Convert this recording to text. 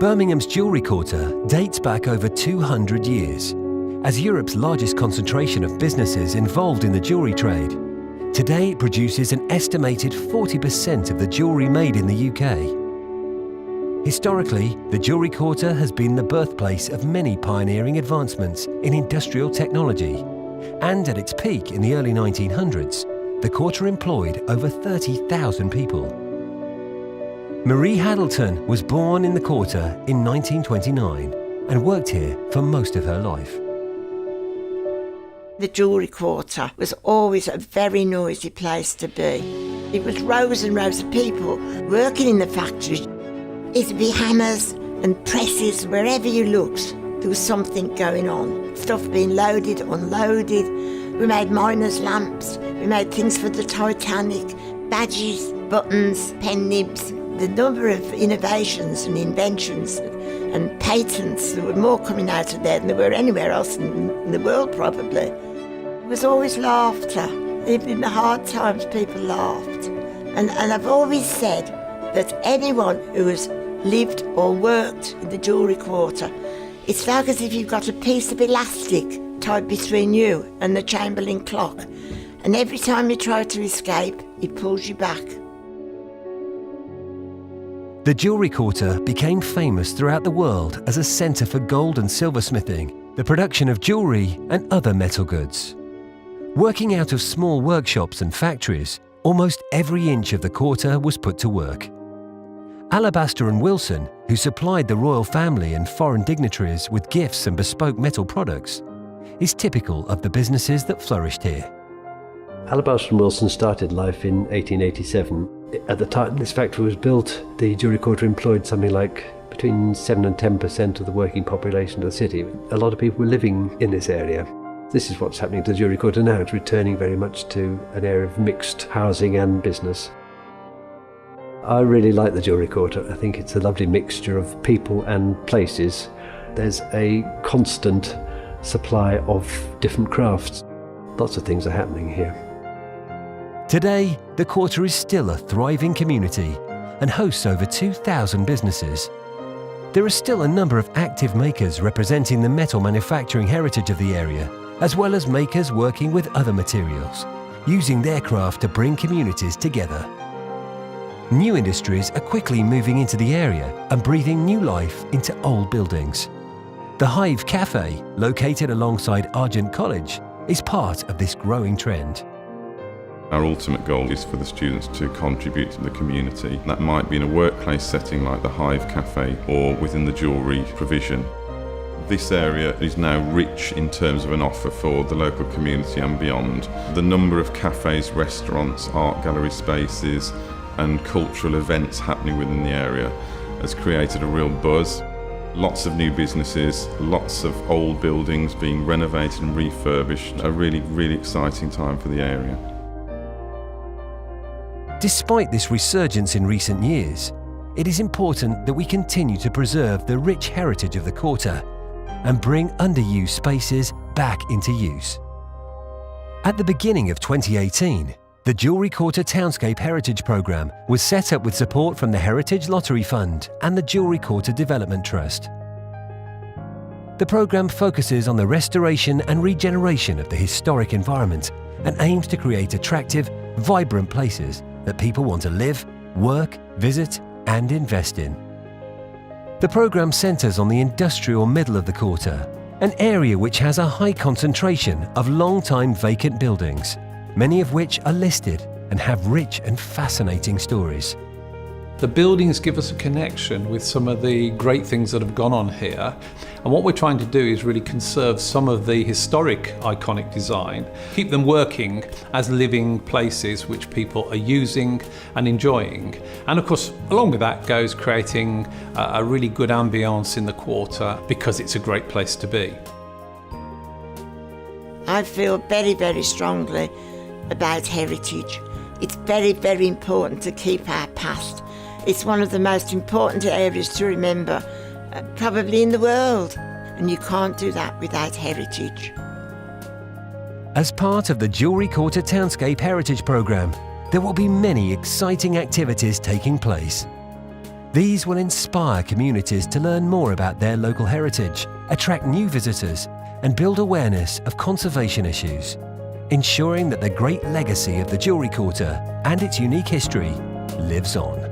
Birmingham's Jewellery Quarter dates back over 200 years. As Europe's largest concentration of businesses involved in the jewellery trade, today it produces an estimated 40% of the jewellery made in the UK. Historically, the Jewellery Quarter has been the birthplace of many pioneering advancements in industrial technology, and at its peak in the early 1900s, the quarter employed over 30,000 people. Marie Haddleton was born in the quarter in 1929 and worked here for most of her life. The Jewellery Quarter was always a very noisy place to be. It was rows and rows of people working in the factories. It'd be hammers and presses wherever you looked. There was something going on. Stuff being loaded, unloaded. We made miners' lamps. We made things for the Titanic, badges, buttons, pen nibs. The number of innovations and inventions and patents, there were more coming out of there than there were anywhere else in the world probably. There was always laughter. Even in the hard times people laughed. And I've always said that anyone who has lived or worked in the Jewellery Quarter, it's like as if you've got a piece of elastic tied between you and the Chamberlain clock. And every time you try to escape, it pulls you back. The Jewellery Quarter became famous throughout the world as a centre for gold and silversmithing, the production of jewellery and other metal goods. Working out of small workshops and factories, almost every inch of the quarter was put to work. Alabaster and Wilson, who supplied the royal family and foreign dignitaries with gifts and bespoke metal products, is typical of the businesses that flourished here. Alabaster and Wilson started life in 1887. At the time this factory was built, the Jewellery Quarter employed something like between 7 and 10% of the working population of the city. A lot of people were living in this area. This is what's happening to the Jewellery Quarter now. It's returning very much to an area of mixed housing and business. I really like the Jewellery Quarter. I think it's a lovely mixture of people and places. There's a constant supply of different crafts. Lots of things are happening here. Today, the quarter is still a thriving community and hosts over 2,000 businesses. There are still a number of active makers representing the metal manufacturing heritage of the area, as well as makers working with other materials, using their craft to bring communities together. New industries are quickly moving into the area and breathing new life into old buildings. The Hive Cafe, located alongside Argent College, is part of this growing trend. Our ultimate goal is for the students to contribute to the community. That might be in a workplace setting like the Hive Cafe or within the jewellery provision. This area is now rich in terms of an offer for the local community and beyond. The number of cafes, restaurants, art gallery spaces and cultural events happening within the area has created a real buzz. Lots of new businesses, lots of old buildings being renovated and refurbished. A really, really exciting time for the area. Despite this resurgence in recent years, it is important that we continue to preserve the rich heritage of the quarter and bring underused spaces back into use. At the beginning of 2018, the Jewellery Quarter Townscape Heritage programme was set up with support from the Heritage Lottery Fund and the Jewellery Quarter Development Trust. The programme focuses on the restoration and regeneration of the historic environment and aims to create attractive, vibrant places that people want to live, work, visit and invest in. The programme centres on the industrial middle of the quarter, an area which has a high concentration of long-time vacant buildings, many of which are listed and have rich and fascinating stories. The buildings give us a connection with some of the great things that have gone on here. And what we're trying to do is really conserve some of the historic iconic design, keep them working as living places which people are using and enjoying. And of course, along with that goes creating a really good ambience in the quarter because it's a great place to be. I feel very, very strongly about heritage. It's very, very important to keep our past. It's one of the most important areas to remember, probably in the world, and you can't do that without heritage. As part of the Jewellery Quarter Townscape Heritage programme, there will be many exciting activities taking place. These will inspire communities to learn more about their local heritage, attract new visitors, and build awareness of conservation issues, ensuring that the great legacy of the Jewellery Quarter and its unique history lives on.